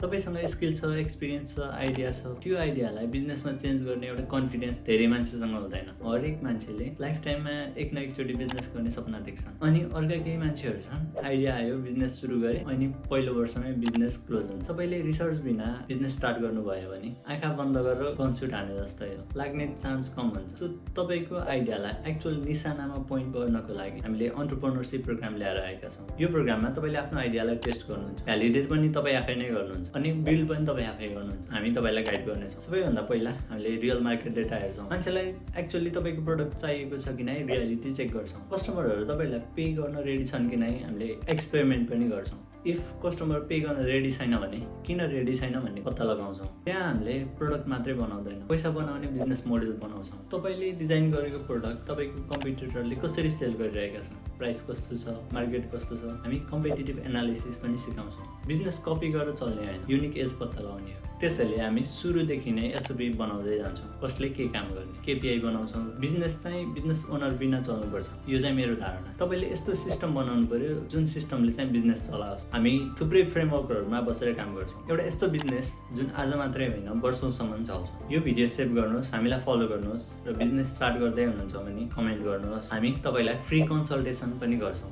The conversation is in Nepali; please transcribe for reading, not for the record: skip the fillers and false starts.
तपाईसँग स्किल छ, एक्सपिरियन्स छ, आइडिया छ, त्यो आइडियालाई बिजनेसमा चेन्ज गर्ने एउटा कन्फिडेन्स धेरै मान्छेसँग हुँदैन। हरेक मान्छेले लाइफ टाइममा एक न एकचोटि बिजनेस गर्ने सपना देख्छन्। अनि अर्का केही मान्छेहरू छन्, आइडिया आयो, बिजनेस सुरु गरे, अनि पहिलो वर्षमै बिजनेस क्लोज हुन्छ। तपाईँले रिसर्च बिना बिजनेस स्टार्ट गर्नुभयो भने आँखा बन्द गरेर गनसुट हाने जस्तै हो, लाग्ने चान्स कम हुन्छ। सो तपाईँको आइडियालाई एक्चुअल निशानामा पोइन्ट गर्नको लागि हामीले एन्टरप्रेन्योरशिप प्रोग्राम ल्याएर आएका छौँ। यो प्रोग्राममा तपाईँले आफ्नो आइडियालाई टेस्ट गर्नुहुन्छ, भ्यालिडेट पनि तपाईँ आफै नै गर्नुहुन्छ, अनि बिल्ड पनि तपाईँ आफै गर्नुहुन्छ। हामी तपाईँलाई गाइड गर्नेछौँ। सबैभन्दा पहिला हामीले रियल मार्केट डेटा हेर्छौँ, मान्छेलाई एक्चुअली तपाईँको प्रोडक्ट चाहिएको छ कि नै रियालिटी चेक गर्छौँ, कस्टमरहरू तपाईँलाई पे गर्न रेडी छन् कि नै हामीले एक्सपेरिमेन्ट पनि गर्छौँ। इफ कस्टमर पे गर्न रेडी छैन भने किन रेडी छैन भन्ने पत्ता लगाउँछौँ। त्यहाँ हामीले प्रोडक्ट मात्रै बनाउँदैनौँ, पैसा बनाउने बिजनेस मोडल बनाउँछौँ। तपाईँले डिजाइन गरेको प्रोडक्ट तपाईँको कम्पिटिटरले कसरी सेल गरिरहेका छन्, प्राइस कस्तो छ, मार्केट कस्तो छ, हामी कम्पिटिटिभ एनालिसिस पनि सिकाउँछौँ। बिजनेस कपी गरेर चल्ने होइन, युनिक एज पत्ता लगाउने हो। त्यसैले हामी सुरुदेखि नै एसओपी बनाउँदै जान्छौँ, कसले के काम गर्ने, केपिआई बनाउँछौँ। बिजनेस चाहिँ बिजनेस ओनर बिना चल्नुपर्छ, यो चाहिँ मेरो धारणा। तपाईँले यस्तो सिस्टम बनाउनु पर्यो जुन सिस्टमले चाहिँ बिजनेस चलाओस्। हामी थुप्रै फ्रेमवर्कहरूमा बसेर काम गर्छौँ, एउटा यस्तो बिजनेस जुन आज मात्रै होइन वर्षौँसम्म चल्छ। यो भिडियो सेभ गर्नुहोस्, हामीलाई फलो गर्नुहोस्, र बिजनेस स्टार्ट गर्दै हुनुहुन्छ भने कमेन्ट गर्नुहोस्। हामी तपाईँलाई फ्री कन्सल्टेसन पनि गर्छौँ।